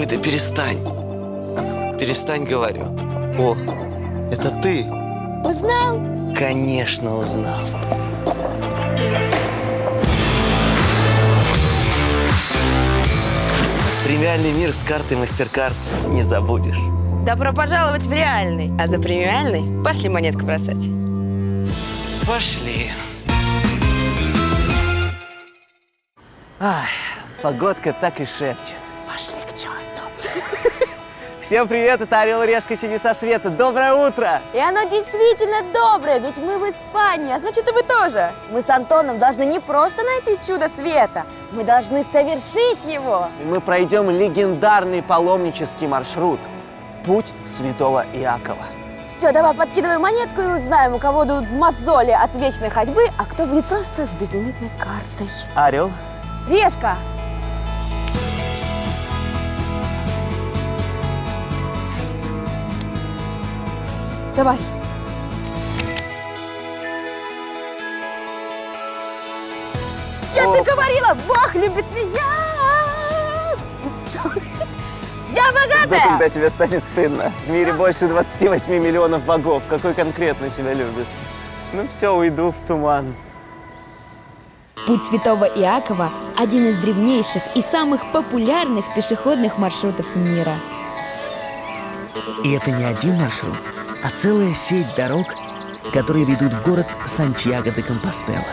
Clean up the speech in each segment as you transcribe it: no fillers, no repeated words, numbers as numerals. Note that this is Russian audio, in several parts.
Ой, да перестань. Перестань, говорю. О, это ты? Узнал? Конечно, узнал. Премиальный мир с картой MasterCard не забудешь. Добро пожаловать в реальный. А за премиальный пошли монетку бросать. Пошли. Ай, погодка так и шепчет. Пошли к черту. Всем привет, это Орел и Решка Чудеса Света. Доброе утро! И оно действительно доброе, ведь мы в Испании, а значит и вы тоже. Мы с Антоном должны не просто найти чудо света, мы должны совершить его. И мы пройдем легендарный паломнический маршрут «Путь святого Иакова». Все, давай подкидывай монетку и узнаем, у кого будут мозоли от вечной ходьбы, а кто будет просто с безлимитной картой. Орел. Решка! Давай. Я же говорила, Бог любит меня! Я богатая! Когда тебе станет стыдно? В мире больше 28 миллионов богов. Какой конкретно тебя любит? Ну все, уйду в туман. Путь святого Иакова – один из древнейших и самых популярных пешеходных маршрутов мира. И это не один маршрут, а целая сеть дорог, которые ведут в город Сантьяго-де-Компостела.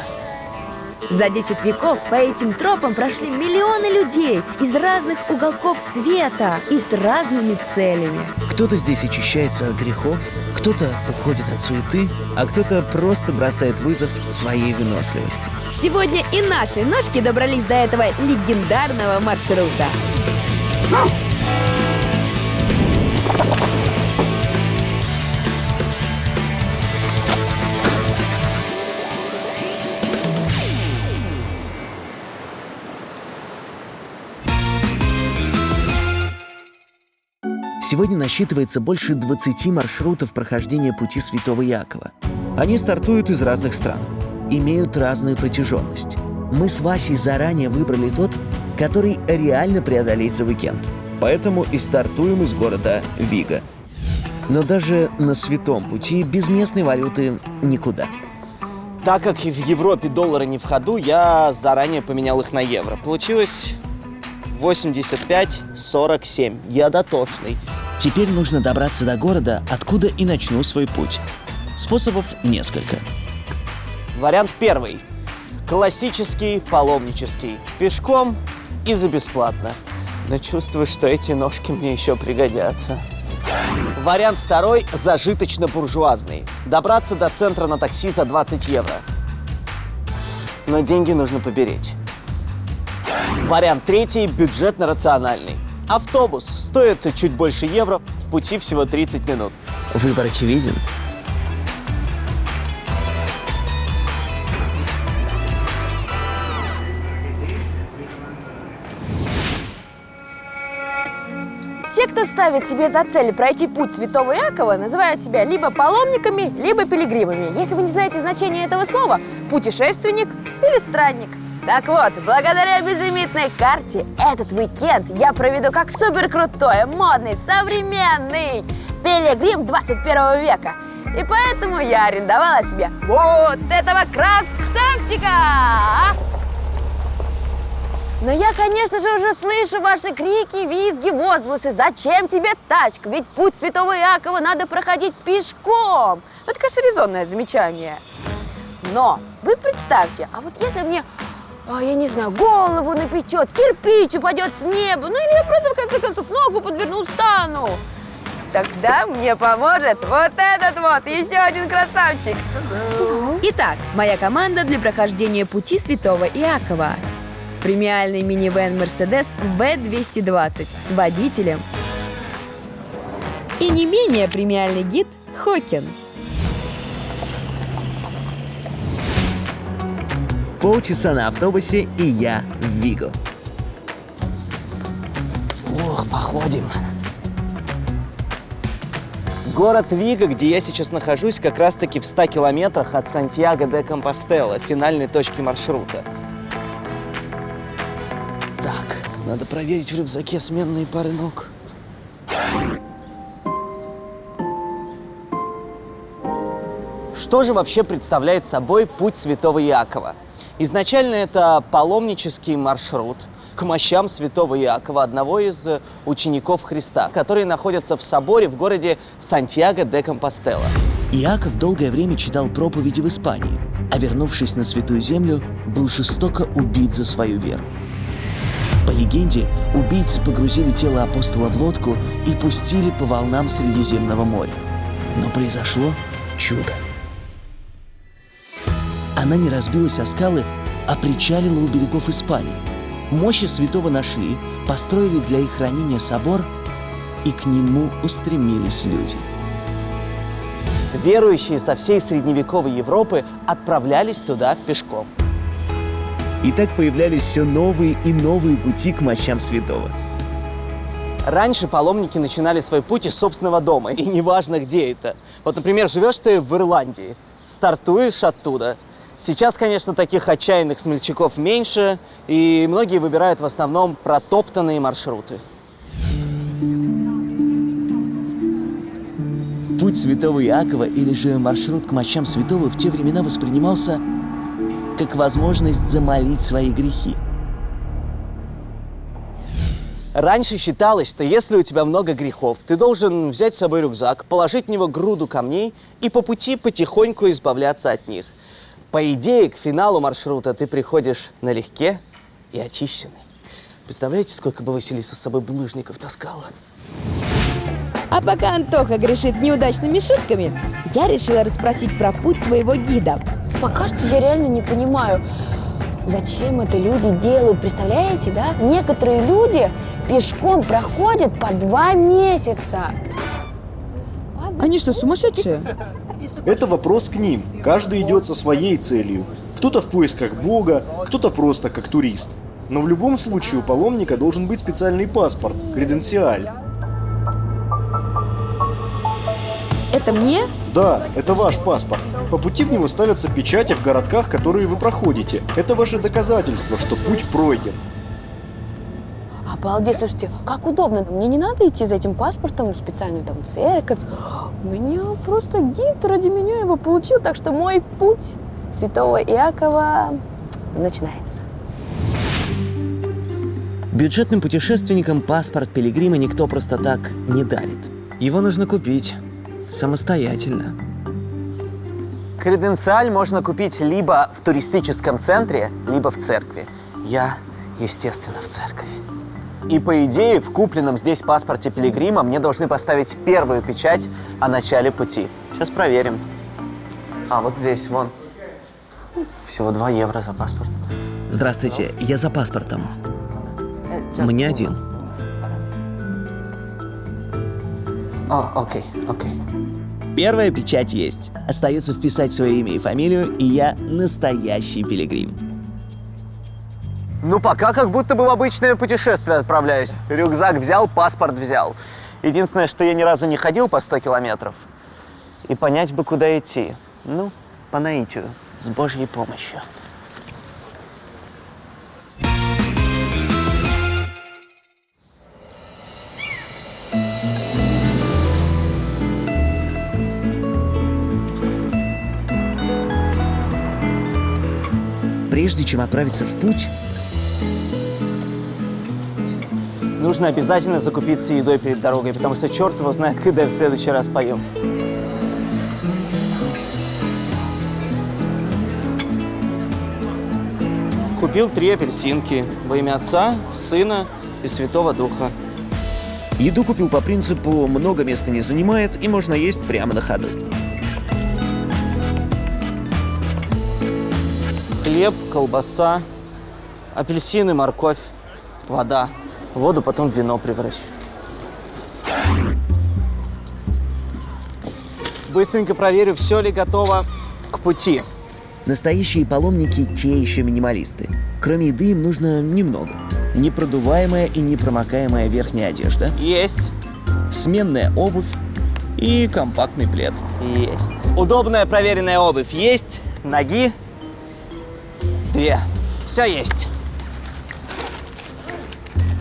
За 10 веков по этим тропам прошли миллионы людей из разных уголков света и с разными целями. Кто-то здесь очищается от грехов, кто-то уходит от суеты, а кто-то просто бросает вызов своей выносливости. Сегодня и наши ножки добрались до этого легендарного маршрута. Сегодня насчитывается больше 20 маршрутов прохождения пути святого Иакова. Они стартуют из разных стран, имеют разную протяженность. Мы с Васей заранее выбрали тот, который реально преодолеть за уикенд. Поэтому и стартуем из города Виго. Но даже на святом пути без местной валюты никуда. Так как в Европе доллары не в ходу, я заранее поменял их на евро. Получилось 85,47. Я дотошный. Теперь нужно добраться до города, откуда и начну свой путь. Способов несколько. Вариант первый. Классический паломнический. Пешком и за бесплатно. Но чувствую, что эти ножки мне еще пригодятся. Вариант второй. Зажиточно-буржуазный. Добраться до центра на такси за 20 евро. Но деньги нужно поберечь. Вариант третий. Бюджетно-рациональный. Автобус стоит чуть больше евро, в пути всего 30 минут. Выбор очевиден. Все, кто ставит себе за цель пройти путь святого Иакова, называют себя либо паломниками, либо пилигримами. Если вы не знаете значение этого слова, путешественник или странник. Так вот, благодаря безлимитной карте этот уикенд я проведу как суперкрутой, модный, современный пилигрим 21 века. И поэтому я арендовала себе вот этого красавчика! Но я, конечно же, уже слышу ваши крики, визги, возгласы. Зачем тебе тачка? Ведь путь святого Иакова надо проходить пешком. Ну, это, конечно, резонное замечание. Но вы представьте, а вот если мне, я не знаю, голову напечет, кирпич упадет с неба, ну или я просто, в конце концов, ногу подверну, стану, тогда мне поможет вот этот вот, еще один красавчик. Итак, моя команда для прохождения пути святого Иакова. Премиальный минивэн Mercedes V220 с водителем. И не менее премиальный гид Хокин. Полчаса на автобусе, и я в Виго. Ох, походим. Город Виго, где я сейчас нахожусь, как раз-таки в 100 километрах от Сантьяго-де-Компостела, финальной точки маршрута. Так, Надо проверить в рюкзаке сменные пары ног. Что же вообще представляет собой путь святого Иакова? Изначально это паломнический маршрут к мощам святого Иакова, одного из учеников Христа, которые находятся в соборе в городе Сантьяго-де-Компостела. Иаков долгое время читал проповеди в Испании, а вернувшись на Святую Землю, был жестоко убит за свою веру. По легенде, убийцы погрузили тело апостола в лодку и пустили по волнам Средиземного моря. Но произошло чудо. Она не разбилась о скалы, а причалила у берегов Испании. Мощи святого нашли, построили для их хранения собор, и к нему устремились люди. Верующие со всей средневековой Европы отправлялись туда пешком. И так появлялись все новые и новые пути к мощам святого. Раньше паломники начинали свой путь из собственного дома, и неважно, где это. Вот, например, живешь ты в Ирландии, стартуешь оттуда. Сейчас, конечно, таких отчаянных смельчаков меньше, и многие выбирают в основном протоптанные маршруты. Путь святого Иакова или же маршрут к мощам святого в те времена воспринимался как возможность замолить свои грехи. Раньше считалось, что если у тебя много грехов, ты должен взять с собой рюкзак, положить в него груду камней и по пути потихоньку избавляться от них. По идее, к финалу маршрута ты приходишь налегке и очищенный. Представляете, сколько бы Василиса с собой булыжников таскала? А пока Антоха грешит неудачными шутками, я решила расспросить про путь своего гида. Пока что я реально не понимаю, зачем это люди делают. Представляете, да? Некоторые люди пешком проходят по 2 месяца. Они что, сумасшедшие? Это вопрос к ним. Каждый идет со своей целью. Кто-то в поисках Бога, кто-то просто как турист. Но в любом случае у паломника должен быть специальный паспорт, креденциаль. Это мне? Да, это ваш паспорт. По пути в него ставятся печати в городках, которые вы проходите. Это ваше доказательство, что путь пройден. Обалдеть, слушайте, как удобно. Мне не надо идти за этим паспортом в специальную там церковь. У меня просто гид ради меня его получил, так что мой путь святого Иакова начинается. Бюджетным путешественникам паспорт пилигрима никто просто так не дарит. Его нужно купить самостоятельно. Креденциаль можно купить либо в туристическом центре, либо в церкви. Я, естественно, в церковь. И по идее, в купленном здесь паспорте пилигрима мне должны поставить первую печать о начале пути. Сейчас проверим. А, вот здесь, вон. Всего 2 евро за паспорт. Здравствуйте, я за паспортом. Мне один. Окей. Первая печать есть. Остается вписать свое имя и фамилию, и я настоящий пилигрим. Ну, пока как будто бы в обычное путешествие отправляюсь. Рюкзак взял, паспорт взял. Единственное, что я ни разу не ходил по 100 километров. И понять бы, куда идти. Ну, по наитию, с Божьей помощью. Прежде чем отправиться в путь, Нужно обязательно закупиться едой перед дорогой, потому что черт его знает, когда я в следующий раз поем. Купил 3 апельсинки во имя Отца, Сына и Святого Духа. еду купил по принципу «много места не занимает» и можно есть прямо на ходу. Хлеб, колбаса, апельсины, морковь, вода. Воду потом в вино превращу. Быстренько проверю, все ли готово к пути. Настоящие паломники – те еще минималисты. Кроме еды им нужно немного. Непродуваемая и непромокаемая верхняя одежда, Есть. сменная обувь и компактный плед. Есть. Удобная проверенная обувь есть. Ноги 2. Все есть.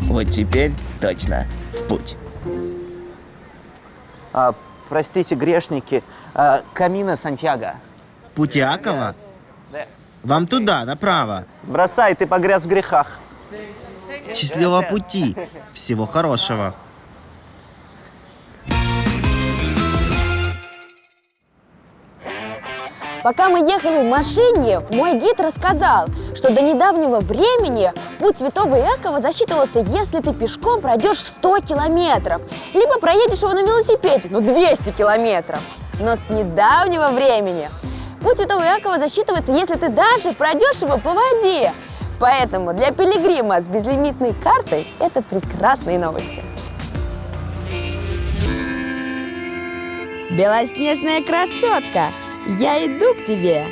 Вот теперь точно в путь. Простите, грешники, Камино Сантьяго. Путь Иакова? Вам туда, направо. Бросай, ты погряз в грехах. Счастливого пути. Всего хорошего. Пока мы ехали в машине, мой гид рассказал, что до недавнего времени путь Святого Иакова засчитывался, если ты пешком пройдешь 100 километров, либо проедешь его на велосипеде, 200 километров. Но с недавнего времени путь Святого Иакова засчитывается, если ты даже пройдешь его по воде. Поэтому для пилигрима с безлимитной картой это прекрасные новости. Белоснежная красотка, я иду к тебе.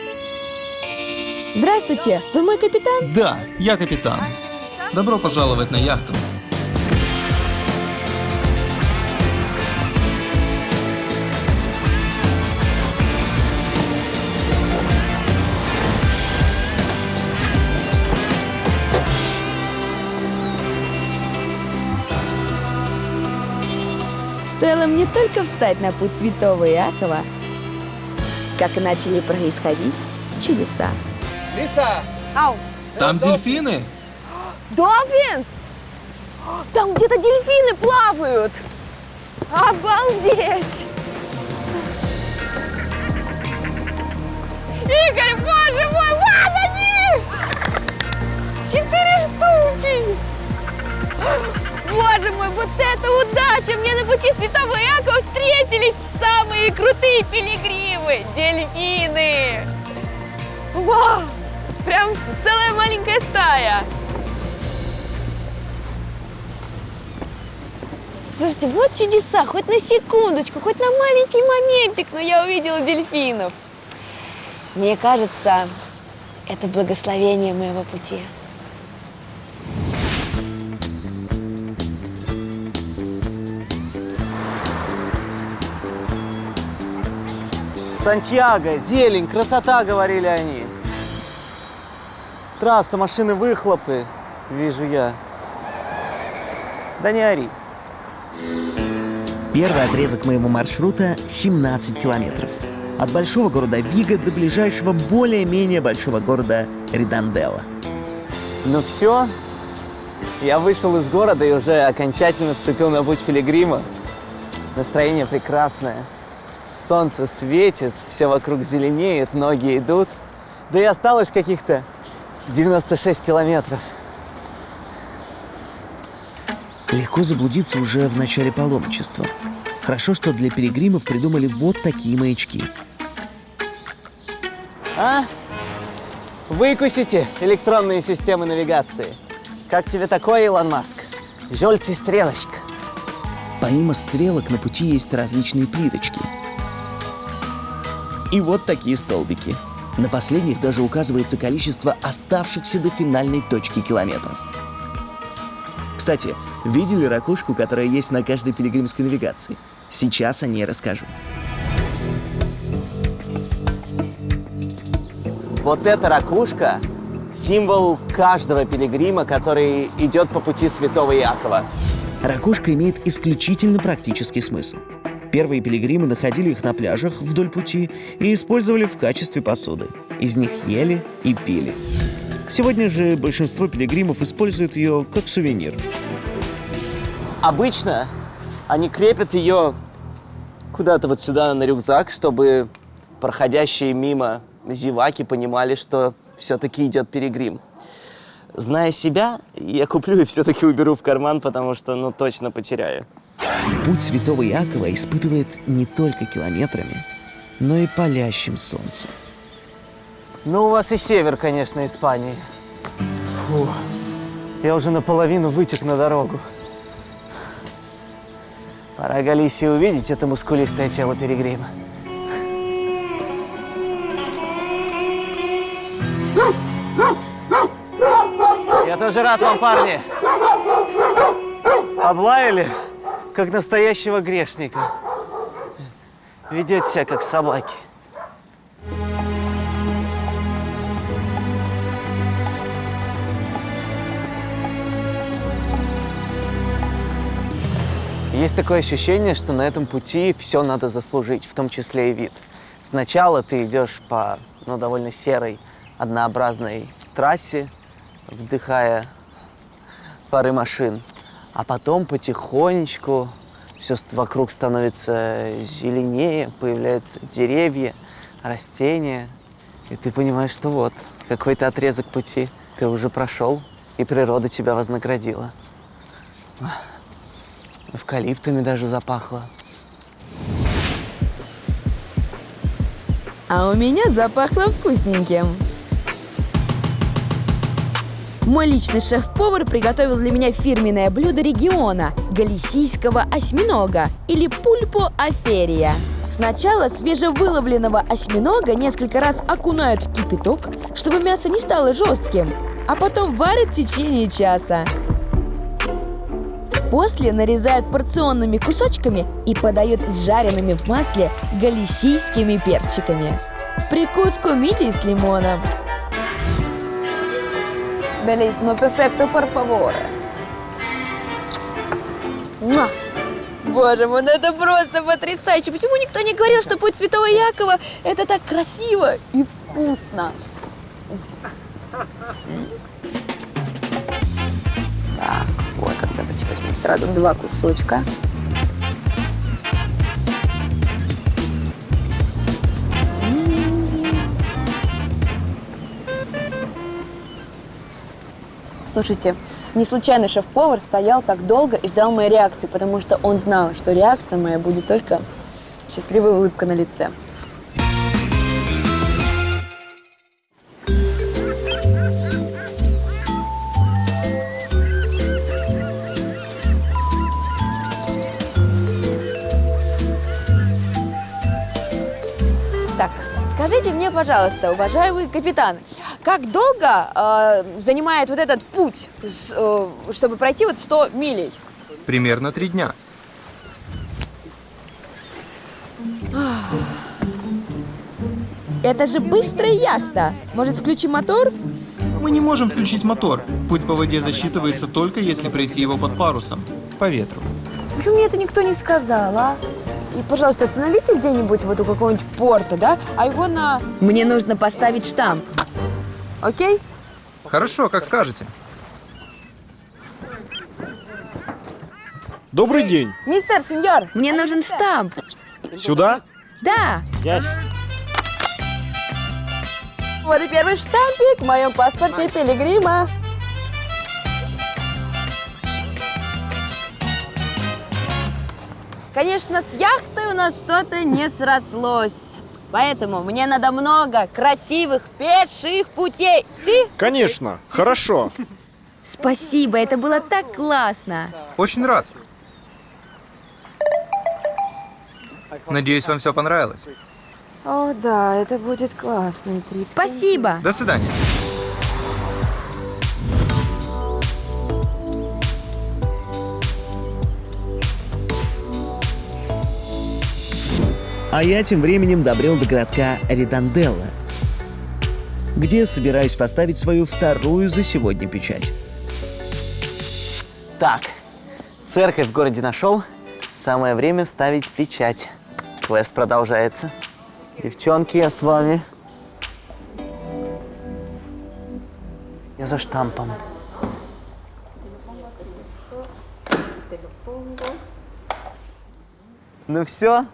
Здравствуйте, вы мой капитан? Да, я капитан. Добро пожаловать на яхту. Стоило мне только встать на путь Святого Иакова, как начали происходить чудеса. Ау! Там дельфины? Долфинс! Там где-то дельфины плавают! Обалдеть! Игорь, боже мой, вон они! 4 штуки! Боже мой, вот это удача! Мне на пути Святого Иакова встретились самые крутые пилигримы! Дельфины! Вау! Прям целая маленькая стая! Слушайте, вот чудеса! Хоть на секундочку, хоть на маленький моментик, но я увидела дельфинов. Мне кажется, это благословение моего пути. Сантьяго, зелень, красота, говорили они. Трасса, машины, выхлопы, вижу я. Да не ори. Первый отрезок моего маршрута 17 километров. От большого города Виго до ближайшего более-менее большого города Редонделла. Ну все, я вышел из города и уже окончательно вступил на путь пилигрима. Настроение прекрасное. Солнце светит, все вокруг зеленеет, ноги идут. Да и осталось каких-то 96 километров. Легко заблудиться уже в начале паломничества. Хорошо, что для пилигримов придумали вот такие маячки. Выкусите электронные системы навигации. Как тебе такое, Илон Маск? Жольте стрелочка. Помимо стрелок на пути есть различные плиточки. И вот такие столбики. На последних даже указывается количество оставшихся до финальной точки километров. Кстати, видели ракушку, которая есть на каждой пилигримской навигации? Сейчас о ней расскажу. Вот эта ракушка – символ каждого пилигрима, который идет по пути Святого Иакова. Ракушка имеет исключительно практический смысл. Первые пилигримы находили их на пляжах вдоль пути и использовали в качестве посуды. Из них ели и пили. Сегодня же большинство пилигримов используют ее как сувенир. Обычно они крепят ее куда-то вот сюда на рюкзак, чтобы проходящие мимо зеваки понимали, что все-таки идет пилигрим. Зная себя, я куплю и все-таки уберу в карман, потому что, точно потеряю. Путь Святого Иакова испытывает не только километрами, но и палящим солнцем. У вас и север, конечно, Испании. Фу, я уже наполовину вытек на дорогу. Пора Галисии увидеть это мускулистое тело пилигрима. Я тоже рад вам, парни. Облаяли, как настоящего грешника. Ведете себя, как собаки. Есть такое ощущение, что на этом пути все надо заслужить, в том числе и вид. Сначала ты идешь по довольно серой, однообразной трассе, вдыхая пары машин, а потом потихонечку все вокруг становится зеленее, появляются деревья, растения, и ты понимаешь, что вот, какой-то отрезок пути ты уже прошел, и природа тебя вознаградила. Эвкалиптами даже запахло. А у меня запахло вкусненьким. Мой личный шеф-повар приготовил для меня фирменное блюдо региона – галисийского осьминога или пульпо аферия. Сначала свежевыловленного осьминога несколько раз окунают в кипяток, чтобы мясо не стало жестким, а потом варят в течение часа. После нарезают порционными кусочками и подают с жареными в масле галисийскими перчиками. В прикуску мидий с лимоном. Bellissimo, perfetto, por favore. Муа! Боже мой, ну это просто потрясающе! Почему никто не говорил, что путь Святого Якова – это так красиво и вкусно? Так, вот, давайте возьмем сразу 2 кусочка. Слушайте, не случайно шеф-повар стоял так долго и ждал моей реакции, потому что он знал, что реакция моя будет только счастливая улыбка на лице. Так, скажите мне, пожалуйста, уважаемый капитан, как долго занимает вот этот путь, чтобы пройти вот 100 милей? Примерно 3 дня. Это же быстрая яхта! Может, включим мотор? Мы не можем включить мотор. Путь по воде засчитывается только если пройти его под парусом, по ветру. Почему мне это никто не сказал, а? И, пожалуйста, остановите где-нибудь вот у какого-нибудь порта, да? А его на... Мне нужно поставить штамп. Окей? Хорошо, как скажете. Добрый день. Мистер, сеньор! Мне нужен штамп. Сюда? Да. Вот и первый штампик в моем паспорте пилигрима. Конечно, с яхтой у нас что-то не срослось. Поэтому мне надо много красивых пеших путей. Си? Конечно. Хорошо. Спасибо, это было так классно. Очень рад. Надеюсь, вам все понравилось. О, да, это будет классный трип. Спасибо. До свидания. А я тем временем добрел до городка Риданделла, где собираюсь поставить свою вторую за сегодня печать. Так, церковь в городе нашел. Самое время ставить печать. Квест продолжается. Девчонки, я с вами. Я за штампом. Ну все,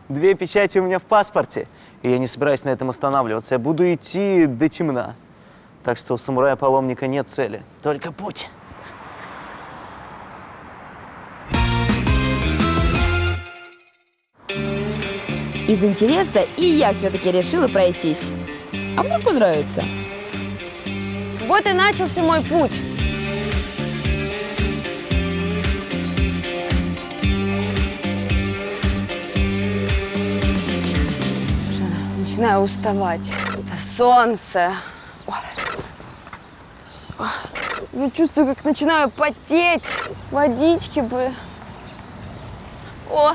2 печати у меня в паспорте. И я не собираюсь на этом останавливаться. Я буду идти до темна. Так что у самурая-паломника нет цели, только путь. Из интереса и я все-таки решила пройтись. А вдруг понравится? Вот и начался мой путь. Начинаю уставать. Это солнце. Я чувствую, как начинаю потеть. Водички бы. О!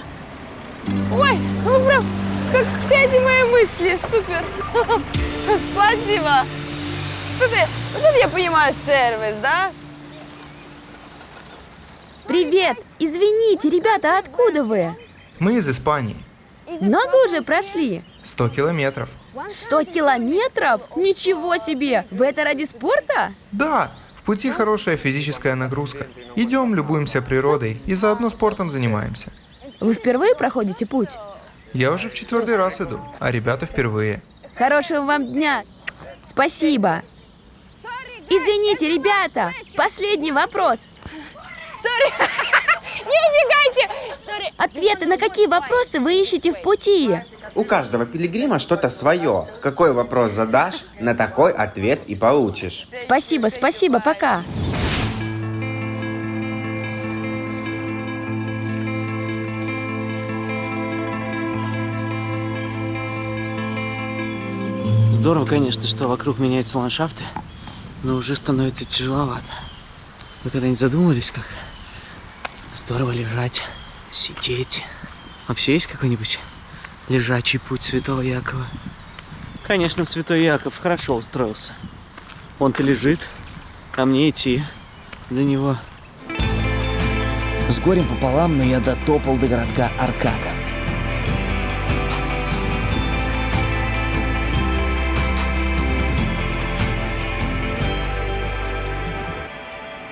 Ой, ну прям как читаете мои мысли. Супер. Спасибо. Вот это я понимаю сервис, да? Привет! Извините, ребята, откуда вы? Мы из Испании. Много уже прошли? 100 километров. 100 километров? Ничего себе! Вы это ради спорта? Да, в пути хорошая физическая нагрузка. Идем, любуемся природой и заодно спортом занимаемся. Вы впервые проходите путь? Я уже в 4-й раз иду, а ребята впервые. Хорошего вам дня! Спасибо! Извините, ребята! Последний вопрос! Не убегайте! Сори. Ответы на какие вопросы вы ищете в пути? У каждого пилигрима что-то свое. Какой вопрос задашь, на такой ответ и получишь. Спасибо, спасибо, пока! Здорово, конечно, что вокруг меняются ландшафты, но уже становится тяжеловато. Вы когда-нибудь задумывались, как здорово лежать, сидеть? Вообще есть какой-нибудь лежачий путь святого Якова? Конечно, святой Яков хорошо устроился. Он-то лежит, а мне идти до него. С горем пополам, но я дотопал до городка Аркада.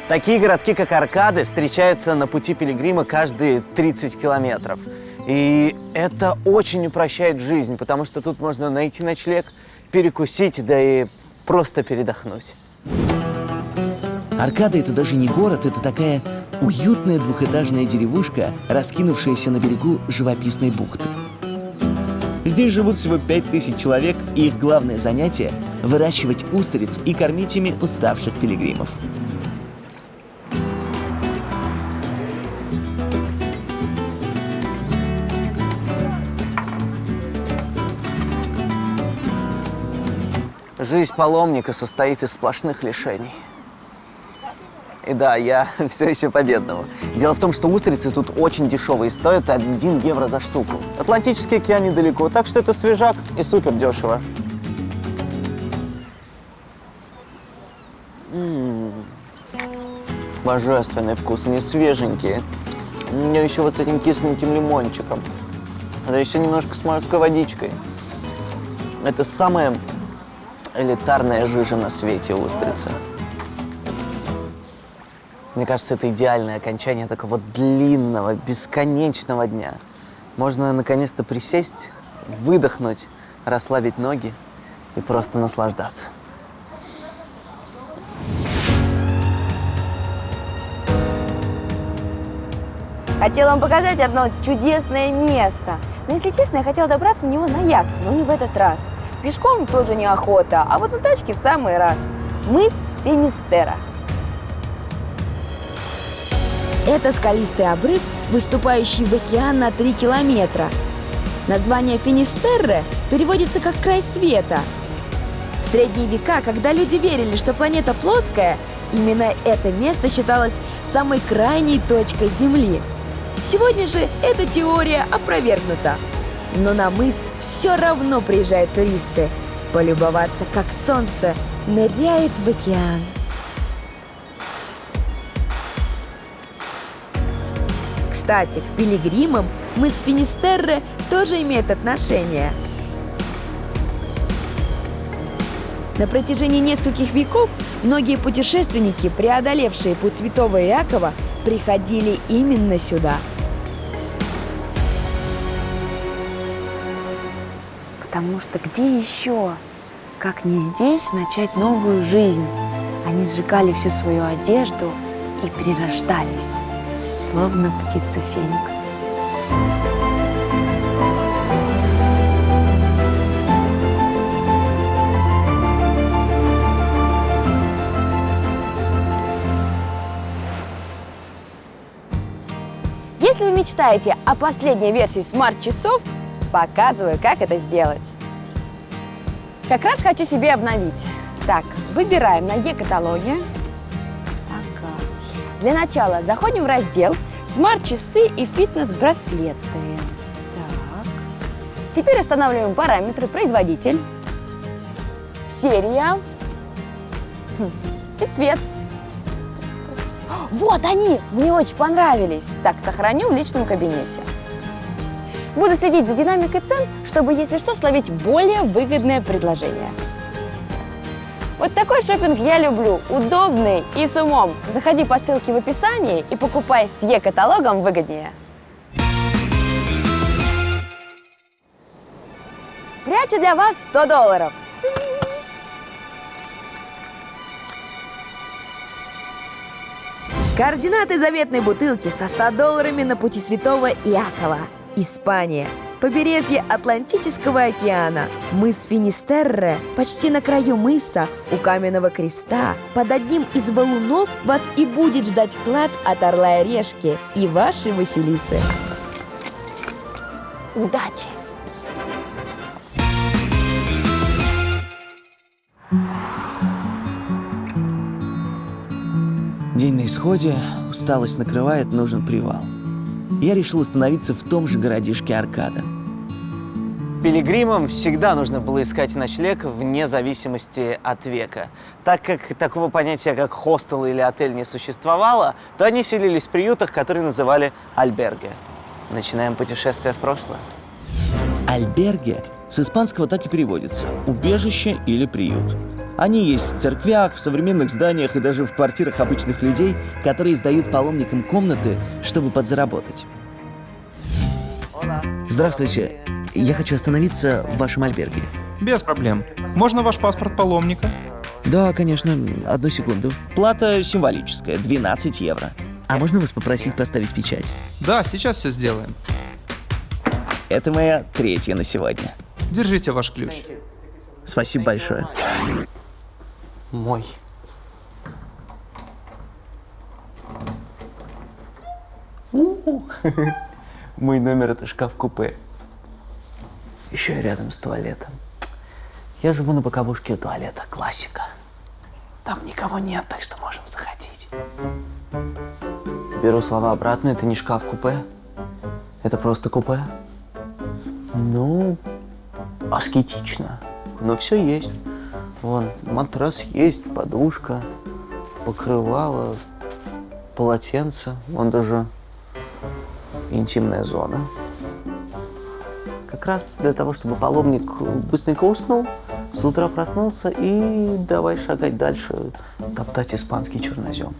Такие городки, как Аркады, встречаются на пути пилигрима каждые 30 километров. И это очень упрощает жизнь, потому что тут можно найти ночлег, перекусить, да и просто передохнуть. Аркада — это даже не город, это такая уютная двухэтажная деревушка, раскинувшаяся на берегу живописной бухты. Здесь живут всего 5000 человек, и их главное занятие — выращивать устриц и кормить ими уставших пилигримов. Жизнь паломника состоит из сплошных лишений. И да, я все еще по бедному. Дело в том, что устрицы тут очень дешевые, стоят 1 евро за штуку. Атлантический океан недалеко, так что это свежак и супер дешево. Божественный вкус, они свеженькие. У меня еще вот с этим кисленьким лимончиком. Да еще немножко с морской водичкой. Это самая элитарная жижа на свете, устрица. Мне кажется, это идеальное окончание такого длинного, бесконечного дня. Можно наконец-то присесть, выдохнуть, расслабить ноги и просто наслаждаться. Хотела вам показать одно чудесное место. Но, если честно, я хотела добраться до него на яхте, но не в этот раз. Пешком тоже неохота, а вот на тачке в самый раз. Мыс Финистерра. Это скалистый обрыв, выступающий в океан на 3 километра. Название Финистерре переводится как «край света». В средние века, когда люди верили, что планета плоская, именно это место считалось самой крайней точкой Земли. Сегодня же эта теория опровергнута. Но на мыс все равно приезжают туристы полюбоваться, как солнце ныряет в океан. Кстати, к пилигримам мыс Финистерре тоже имеет отношение. На протяжении нескольких веков многие путешественники, преодолевшие путь святого Иакова, приходили именно сюда. Потому что где еще, как не здесь, начать новую жизнь? Они сжигали всю свою одежду и перерождались, словно птица Феникс. Если вы мечтаете о последней версии смарт-часов, показываю, как это сделать. Как раз хочу себе обновить. Так, выбираем на Е-каталоге. Ага. Для начала заходим в раздел «Смарт-часы и фитнес-браслеты». Так. Теперь устанавливаем параметры: производитель, серия и цвет. Вот они! Мне очень понравились. Так, сохраню в личном кабинете. Буду следить за динамикой цен, чтобы, если что, словить более выгодное предложение. Вот такой шопинг я люблю. Удобный и с умом. Заходи по ссылке в описании и покупай с Е-каталогом выгоднее. Прячу для вас $100. Координаты заветной бутылки со $100 на пути Святого Иакова. Испания. Побережье Атлантического океана. Мыс Финистерре. Почти на краю мыса, у каменного креста. Под одним из валунов вас и будет ждать клад от орла и решки и вашей Василисы. Удачи! День на исходе, усталость накрывает, нужен привал. Я решил остановиться в том же городишке Аркада. Пилигримам всегда нужно было искать ночлег вне зависимости от века. Так как такого понятия, как хостел или отель, не существовало, то они селились в приютах, которые называли альберге. Начинаем путешествие в прошлое. Альберге с испанского так и переводится – убежище или приют. Они есть в церквях, в современных зданиях и даже в квартирах обычных людей, которые сдают паломникам комнаты, чтобы подзаработать. Здравствуйте. Я хочу остановиться в вашем альберге. Без проблем. Можно ваш паспорт паломника? Да, конечно. Одну секунду. Плата символическая – 12 евро. А можно вас попросить поставить печать? Да, сейчас все сделаем. Это моя третья на сегодня. Держите ваш ключ. Спасибо большое. Мой. Мой номер – это шкаф-купе. Еще и рядом с туалетом. Я живу на боковушке у туалета. Классика. Там никого нет, так что можем заходить. Беру слова обратно. Это не шкаф-купе. Это просто купе. Ну, аскетично. Но все есть. Вон, матрас есть, подушка, покрывало, полотенце. Вон даже интимная зона. Как раз для того, чтобы паломник быстренько уснул, с утра проснулся и давай шагать дальше, топтать испанский чернозем.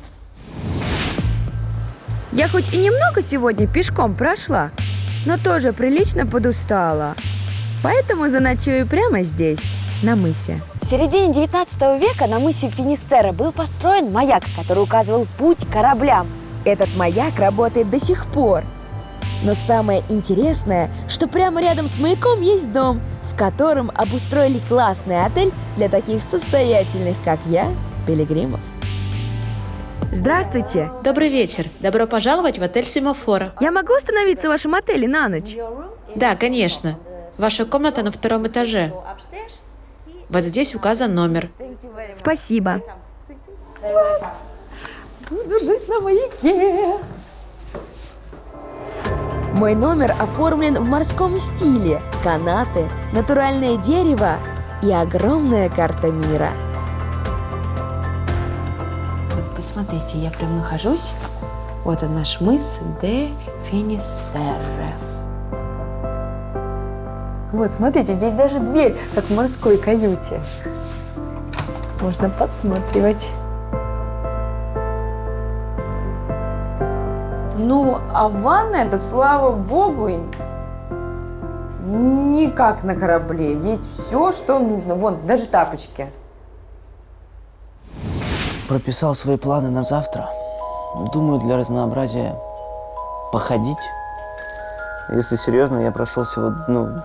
Я хоть и немного сегодня пешком прошла, но тоже прилично подустала. Поэтому заночую прямо здесь, на мысе. В середине 19 века на мысе Финистерре был построен маяк, который указывал путь кораблям. Этот маяк работает до сих пор. Но самое интересное, что прямо рядом с маяком есть дом, в котором обустроили классный отель для таких состоятельных, как я, пилигримов. Здравствуйте! Добрый вечер. Добро пожаловать в отель Семафора. Я могу остановиться в вашем отеле на ночь? Да, конечно. Ваша комната на 2-м этаже. Вот здесь указан номер. Спасибо. Буду жить на маяке. Мой номер оформлен в морском стиле. Канаты, натуральное дерево и огромная карта мира. Вот посмотрите, я прям нахожусь. Вот он, наш мыс де Финистерре. Вот, смотрите, здесь даже дверь, как в морской каюте. Можно подсматривать. Ну, а ванная, тут, слава богу, не как на корабле. Есть все, что нужно. Вон, даже тапочки. Прописал свои планы на завтра. Думаю, для разнообразия походить. Если серьезно, я прошел всего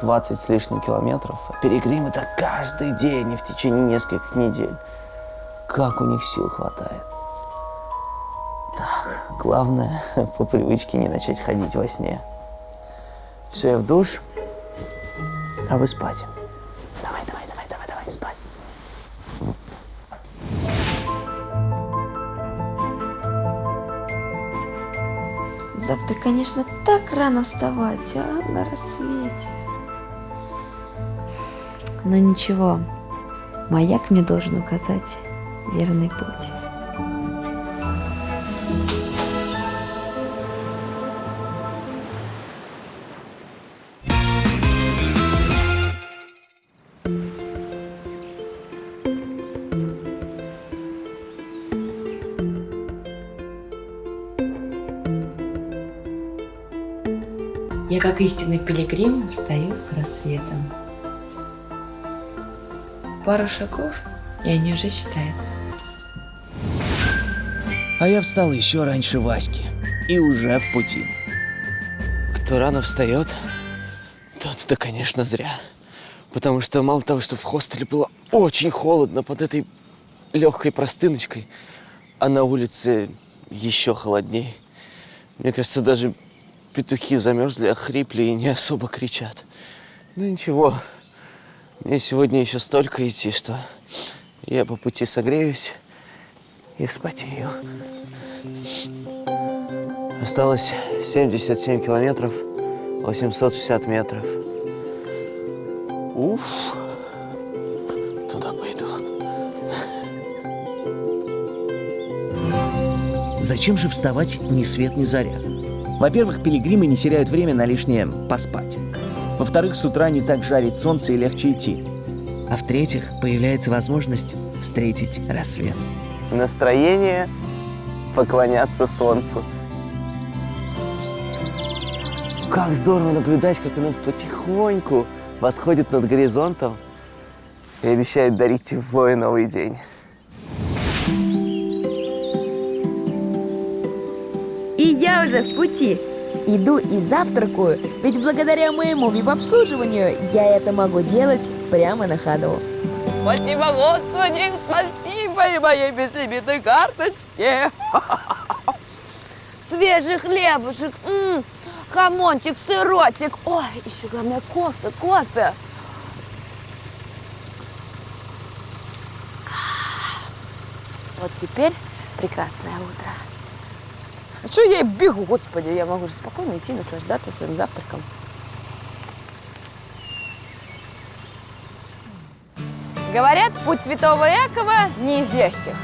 20 с лишним километров. А пилигримы это каждый день и в течение нескольких недель. Как у них сил хватает. Так, главное, по привычке не начать ходить во сне. Все, я в душ, а вы спать. Давай, спать. Завтра, конечно, так рано вставать, а на рассвете. Но ничего, маяк мне должен указать верный путь. Я, как истинный пилигрим, встаю с рассветом. Пару шагов, и они уже считаются. А я встал еще раньше Васьки и уже в пути. Кто рано встает, тот это, конечно, зря. Потому что мало того, что в хостеле было очень холодно под этой легкой простыночкой, а на улице еще холоднее. Мне кажется, даже петухи замерзли, охрипли и не особо кричат. Ну ничего, мне сегодня еще столько идти, что я по пути согреюсь и вспотею. Осталось 77 километров, 860 метров. Уф, туда пойду. Зачем же вставать ни свет ни заря? Во-первых, пилигримы не теряют время на лишнее поспать. Во-вторых, с утра не так жарит солнце и легче идти. А в-третьих, появляется возможность встретить рассвет. Настроение поклоняться солнцу. Как здорово наблюдать, как оно потихоньку восходит над горизонтом и обещает дарить тепло и новый день. И я уже в пути. Иду и завтракаю, ведь благодаря моему вип-обслуживанию я это могу делать прямо на ходу. Спасибо, Господи, спасибо и моей безлимитной карточке. Свежий хлебушек, хамончик, сырочек. Ой, еще главное кофе. Вот теперь прекрасное утро. А что я и бегу, Господи, я могу же спокойно идти наслаждаться своим завтраком. Говорят, путь Святого Якова не из легких.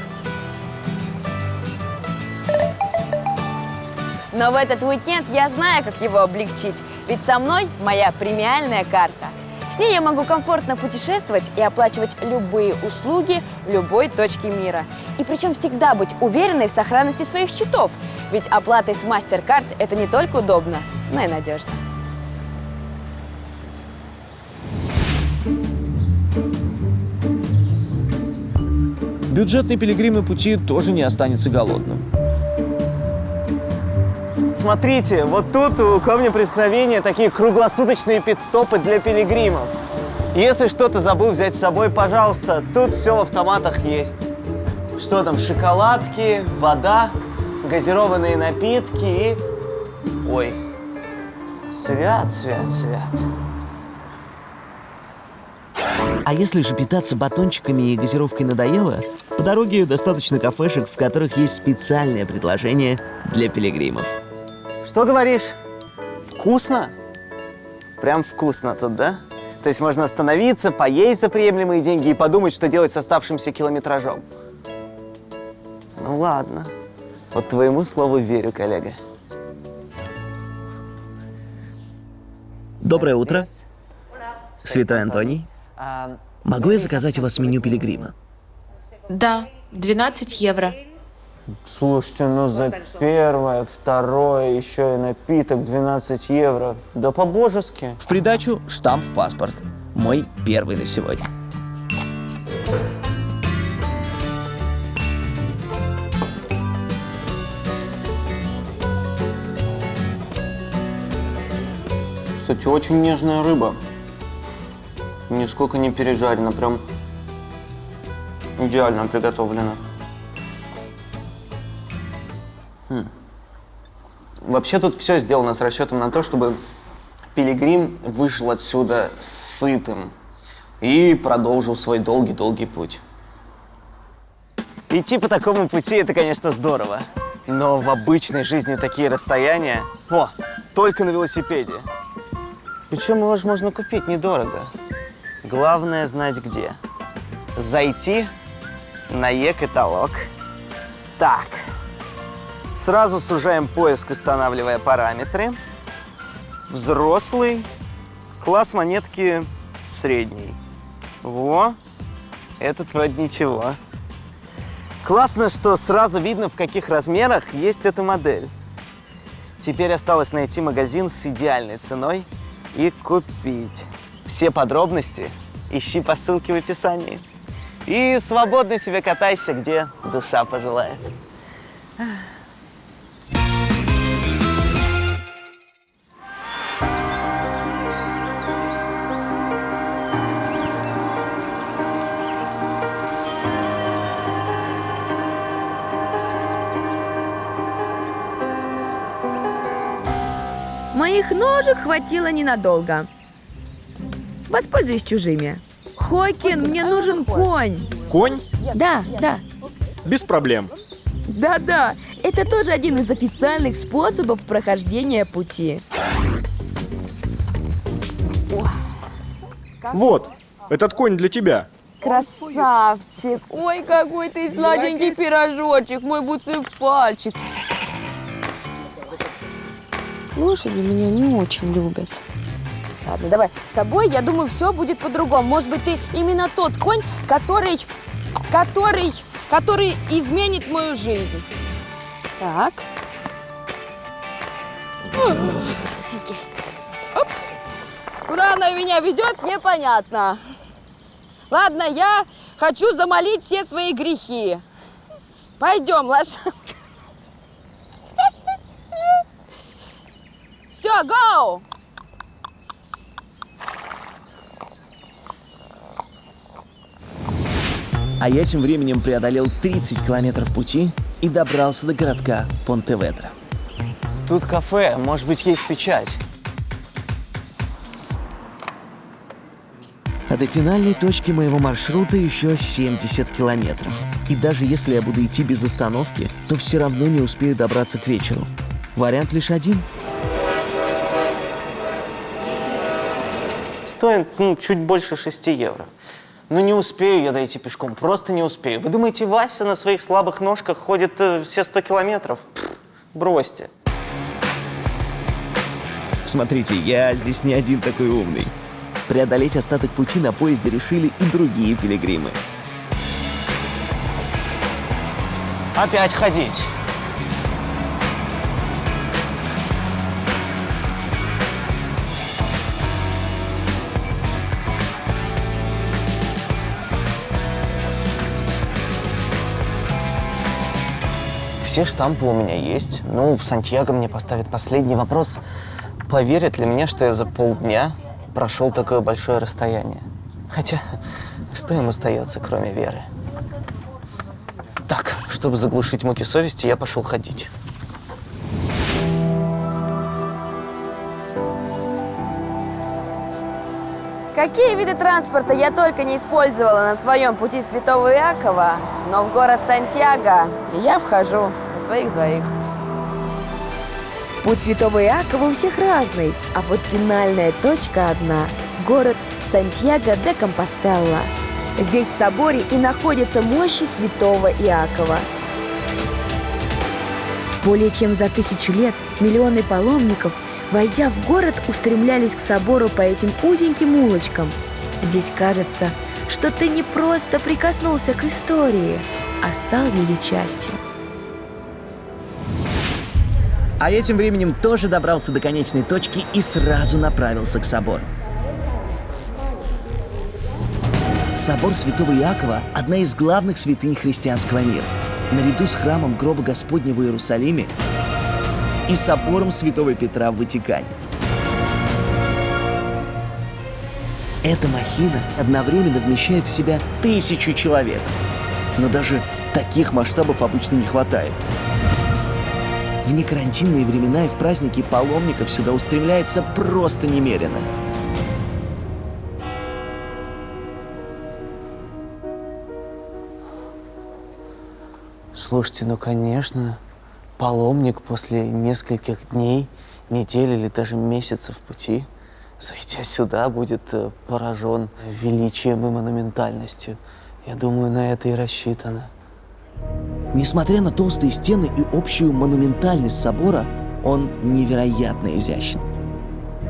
Но в этот уикенд я знаю, как его облегчить, ведь со мной моя премиальная карта. С ней я могу комфортно путешествовать и оплачивать любые услуги в любой точке мира. И причем всегда быть уверенной в сохранности своих счетов, ведь оплата с MasterCard – это не только удобно, но и надежно. Бюджетный пилигрим на пути тоже не останется голодным. Смотрите, вот тут у Камня Преткновения такие круглосуточные пит-стопы для пилигримов. Если что-то забыл взять с собой, пожалуйста, тут все в автоматах есть. Что там, шоколадки, вода, газированные напитки и... Ой, свят. А если же питаться батончиками и газировкой надоело, по дороге достаточно кафешек, в которых есть специальное предложение для пилигримов. Что говоришь? Вкусно? Прям вкусно тут, да? То есть можно остановиться, поесть за приемлемые деньги и подумать, что делать с оставшимся километражом. Ну ладно. Вот твоему слову верю, коллега. Доброе утро. Святой Антоний. Могу я заказать у вас меню пилигрима? Да, 12 евро. Слушайте, ну за первое, второе, еще и напиток 12 евро. Да по-божески. В придачу штамп в паспорт. Мой первый на сегодня. Кстати, очень нежная рыба. Нисколько не пережарена, прям идеально приготовлена. Вообще тут все сделано с расчетом на то, чтобы пилигрим вышел отсюда сытым и продолжил свой долгий-долгий путь. Идти по такому пути – это, конечно, здорово. Но в обычной жизни такие расстояния… О, только на велосипеде. Причем его же можно купить недорого. Главное знать где. Зайти на e-каталог. Так. Сразу сужаем поиск, устанавливая параметры. Взрослый. Класс монетки средний. Во. Этот вроде ничего. Классно, что сразу видно, в каких размерах есть эта модель. Теперь осталось найти магазин с идеальной ценой и купить. Все подробности ищи по ссылке в описании. И свободно себе катайся, где душа пожелает. Моих ножек хватило ненадолго. Воспользуюсь чужими. Хокин, мне нужен конь. Конь? Да. Без проблем. Да, это тоже один из официальных способов прохождения пути. Вот, этот конь для тебя. Красавчик! Ой, какой ты сладенький пирожочек, мой буцефальчик. Лошади меня не очень любят. Ладно, давай, с тобой, я думаю, все будет по-другому. Может быть, ты именно тот конь, который изменит мою жизнь. Так. Оп. Куда она меня ведет, непонятно. Ладно, я хочу замолить все свои грехи. Пойдем, лошадка. Все, гоу! А я тем временем преодолел 30 километров пути и добрался до городка Понтеведра. Тут кафе, может быть, есть печать. А до финальной точки моего маршрута еще 70 километров. И даже если я буду идти без остановки, то все равно не успею добраться к вечеру. Вариант лишь один. Стоит, чуть больше 6 евро. Но не успею я дойти пешком, просто не успею. Вы думаете, Вася на своих слабых ножках ходит все 100 километров? Бросьте. Смотрите, я здесь не один такой умный. Преодолеть остаток пути на поезде решили и другие пилигримы. Опять ходить. Все штампы у меня есть. Ну, в Сантьяго мне поставят последний вопрос. Поверят ли мне, что я за полдня прошел такое большое расстояние? Хотя, что им остается, кроме веры? Так, чтобы заглушить муки совести, я пошел ходить. Какие виды транспорта я только не использовала на своем пути Святого Иакова, но в город Сантьяго я вхожу на своих двоих. Путь Святого Иакова у всех разный, а вот финальная точка одна – город Сантьяго-де-Компостелла. Здесь в соборе и находятся мощи Святого Иакова. Более чем за 1000 лет миллионы паломников, войдя в город, устремлялись к собору по этим узеньким улочкам. Здесь кажется, что ты не просто прикоснулся к истории, а стал ее частью. А я тем временем тоже добрался до конечной точки и сразу направился к собору. Собор Святого Иакова – одна из главных святынь христианского мира. Наряду с храмом Гроба Господня в Иерусалиме и собором Святого Петра в Ватикане. Эта махина одновременно вмещает в себя 1000 человек. Но даже таких масштабов обычно не хватает. В некарантинные времена и в праздники паломников сюда устремляется просто немерено. Слушайте, ну конечно, паломник после нескольких дней, недель или даже месяцев пути, зайдя сюда, будет поражен величием и монументальностью. Я думаю, на это и рассчитано. Несмотря на толстые стены и общую монументальность собора, он невероятно изящен.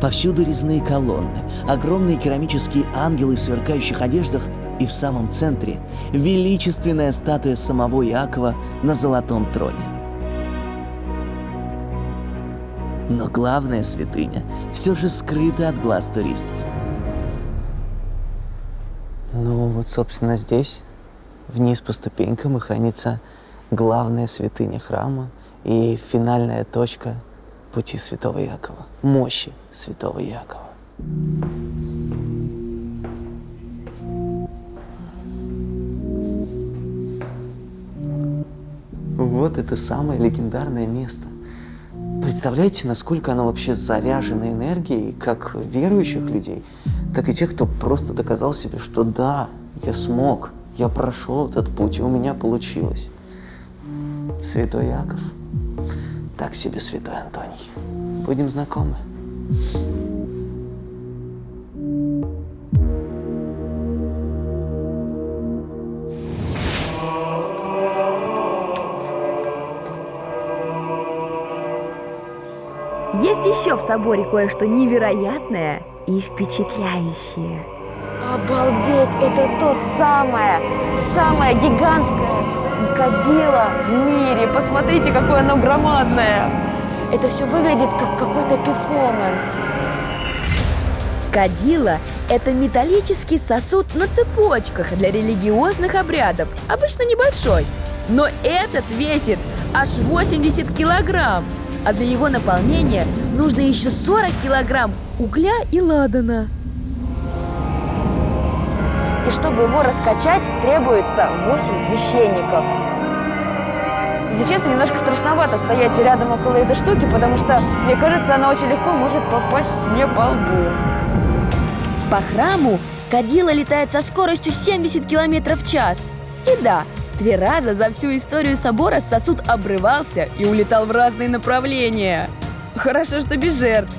Повсюду резные колонны, огромные керамические ангелы в сверкающих одеждах и в самом центре величественная статуя самого Иакова на золотом троне. Но главная святыня все же скрыта от глаз туристов. Ну вот, собственно, здесь, вниз по ступенькам, и хранится главная святыня храма и финальная точка пути святого Якова, мощи святого Якова. Вот это самое легендарное место. Представляете, насколько оно вообще заряжено энергией, как верующих людей, так и тех, кто просто доказал себе, что да, я смог, я прошел этот путь, и у меня получилось. Святой Яков, так себе святой Антоний. Будем знакомы. Есть еще в соборе кое-что невероятное и впечатляющее. Обалдеть, это то самое гигантское кадило в мире. Посмотрите, какое оно громадное. Это все выглядит как какой-то перформанс. Кадило – это металлический сосуд на цепочках для религиозных обрядов, обычно небольшой. Но этот весит аж 80 килограмм, а для его наполнения нужно еще 40 килограмм угля и ладана. И чтобы его раскачать, требуется 8 священников. Если честно, немножко страшновато стоять рядом около этой штуки, потому что, мне кажется, она очень легко может попасть мне по лбу. По храму кадило летает со скоростью 70 километров в час. И да, 3 раза за всю историю собора сосуд обрывался и улетал в разные направления. Хорошо, что без жертв.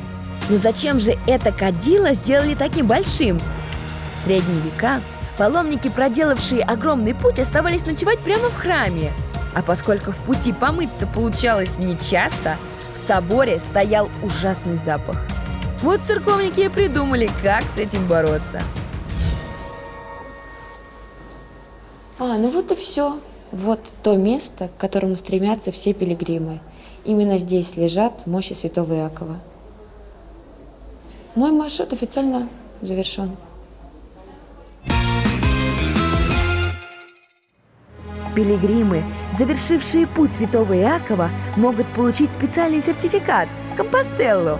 Но зачем же это кадило сделали таким большим? В средние века паломники, проделавшие огромный путь, оставались ночевать прямо в храме. А поскольку в пути помыться получалось нечасто, в соборе стоял ужасный запах. Вот церковники и придумали, как с этим бороться. Ну вот и все. Вот то место, к которому стремятся все пилигримы. Именно здесь лежат мощи святого Иакова. Мой маршрут официально завершен. Пилигримы, завершившие путь святого Иакова, могут получить специальный сертификат – Компостеллу.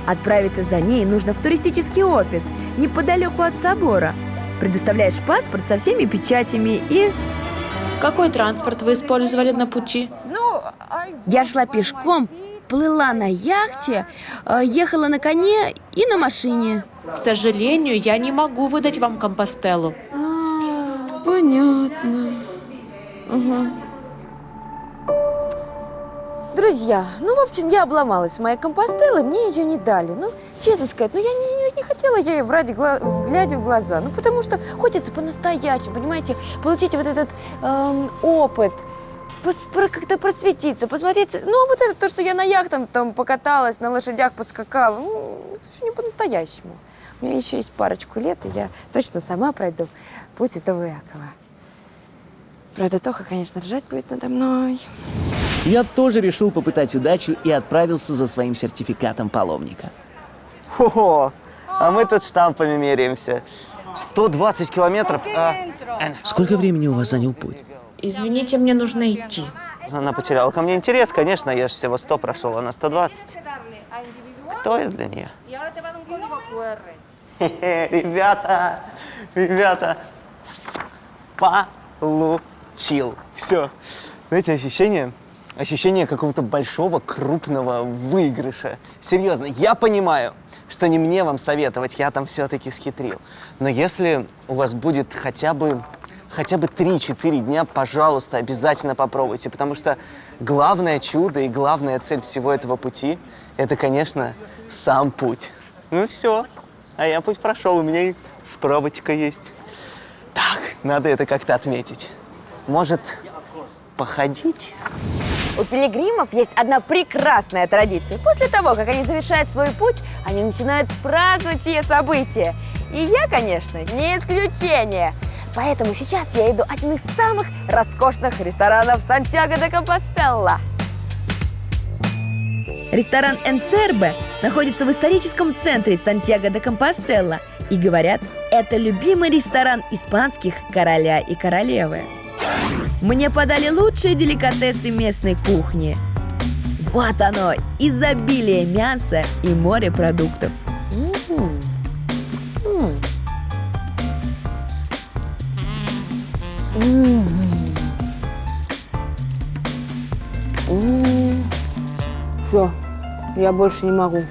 Отправиться за ней нужно в туристический офис неподалеку от собора. Предоставляешь паспорт со всеми печатями и… Какой транспорт вы использовали на пути? Я шла пешком, плыла на яхте, ехала на коне и на машине. К сожалению, я не могу выдать вам Компостеллу. Понятно. Угу. Друзья, в общем, я обломалась с моей Компостеллой, мне ее не дали. Честно сказать, я не хотела ей врать, глядя в глаза. Потому что хочется по-настоящему, понимаете, получить вот этот опыт, как-то просветиться, посмотреть. Вот это то, что я на яхтах там покаталась, на лошадях подскакала, это же не по-настоящему. У меня еще есть парочку лет, и я точно сама пройду путь святого Иакова. Правда, Тоха, конечно, ржать будет надо мной. Я тоже решил попытать удачу и отправился за своим сертификатом паломника. Ого, а мы тут штампами меряемся. 120 километров. Сколько времени у вас занял путь? Извините, мне нужно идти. Она потеряла ко мне интерес, конечно, я же всего 100 прошел, она 120. Кто я для нее? Ребята, получил. Все. Знаете, ощущение какого-то большого, крупного выигрыша. Серьезно, я понимаю, что не мне вам советовать, я там все-таки схитрил. Но если у вас будет хотя бы 3-4 дня, пожалуйста, обязательно попробуйте, потому что главное чудо и главная цель всего этого пути – это, конечно, сам путь. Все, а я путь прошел, у меня и справочка есть. Так, надо это как-то отметить. Может, походить? У пилигримов есть одна прекрасная традиция. После того, как они завершают свой путь, они начинают праздновать все события. И я, конечно, не исключение. Поэтому сейчас я иду в один из самых роскошных ресторанов Сантьяго де Компостелла. Ресторан «Энсербе» находится в историческом центре Сантьяго-де-Компостела. И говорят, это любимый ресторан испанских короля и королевы. Мне подали лучшие деликатесы местной кухни. Вот оно, изобилие мяса и морепродуктов. Все, я больше не могу.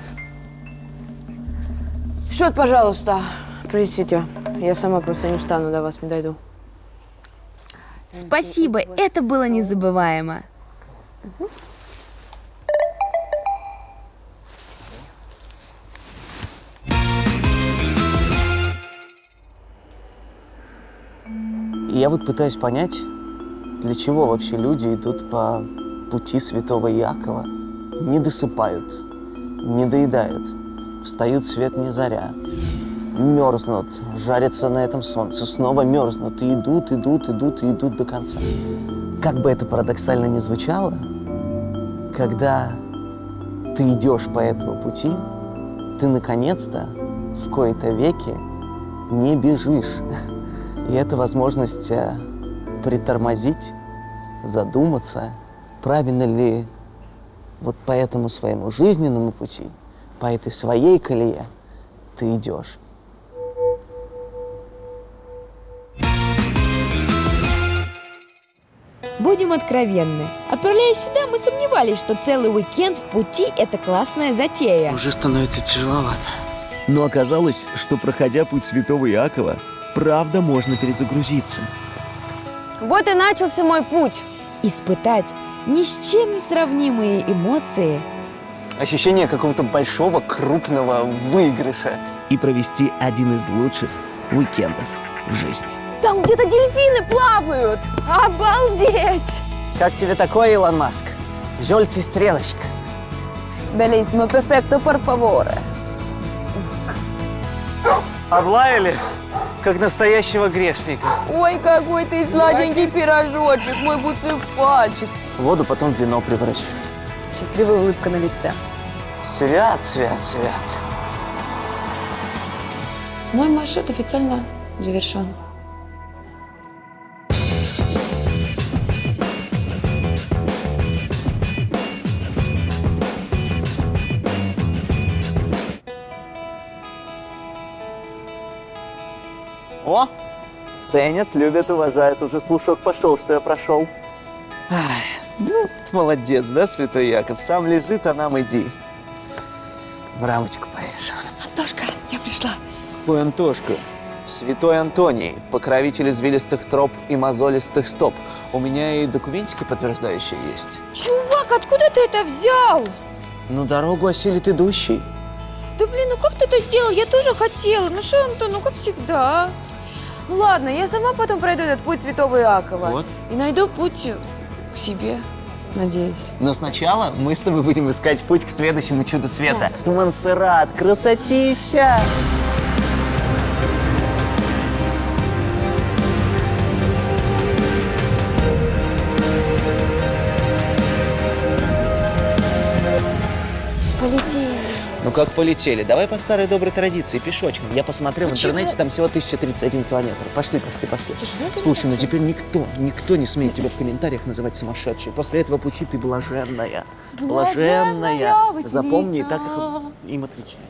Счет, пожалуйста, принесите. Я сама просто не встану, до вас не дойду. Спасибо, это было незабываемо. И я вот пытаюсь понять, для чего вообще люди идут по пути святого Иакова, не досыпают, не доедают, встают свет не заря, мерзнут, жарятся на этом солнце, снова мерзнут и идут до конца. Как бы это парадоксально ни звучало, когда ты идешь по этому пути, ты наконец-то в кои-то веки не бежишь. И это возможность притормозить, задуматься, правильно ли вот по этому своему жизненному пути, по этой своей колее ты идешь. Будем откровенны. Отправляясь сюда, мы сомневались, что целый уикенд в пути – это классная затея. Уже становится тяжеловато. Но оказалось, что, проходя путь святого Иакова, правда можно перезагрузиться. Вот и начался мой путь. Испытать ни с чем не сравнимые эмоции Ощущение какого-то большого, крупного выигрыша. И провести один из лучших уикендов в жизни. Там где-то дельфины плавают. Обалдеть! Как тебе такое, Илон Маск? Жольте стрелочка. Bellissimo, perfetto, por favore. Облаяли, как настоящего грешника. Ой, какой ты сладенький пирожочек, мой буцефальчик. Воду потом в вино превращу. Счастливая улыбка на лице. Свят, свят, свят. Мой маршрут официально завершен. О, ценят, любят, уважают. Уже слушок пошел, что я прошел. Ай, ну, молодец, да, святой Яков? Сам лежит, а нам иди. В рамочку порежь. Антошка, я пришла. Ой, Антошка, святой Антоний, покровитель извилистых троп и мозолистых стоп. У меня и документики подтверждающие есть. Чувак, откуда ты это взял? Ну, дорогу осилит идущий. Да блин, ну как ты это сделал? Я тоже хотела. Ну что, Антон, ну как всегда. Ну ладно, я сама потом пройду этот путь святого Иакова. Вот. И найду путь к себе, надеюсь. Но сначала мы с тобой будем искать путь к следующему чуду света. Монсеррат, красотища! Полетели. Ну как полетели? Давай по старой доброй традиции, пешочком. Я посмотрел в интернете, там всего 1031 километр. Пошли. Слушай, ну теперь никто не смеет тебя в комментариях называть сумасшедшей. После этого пути ты блаженная. Блаженная. Запомни и так им отвечай.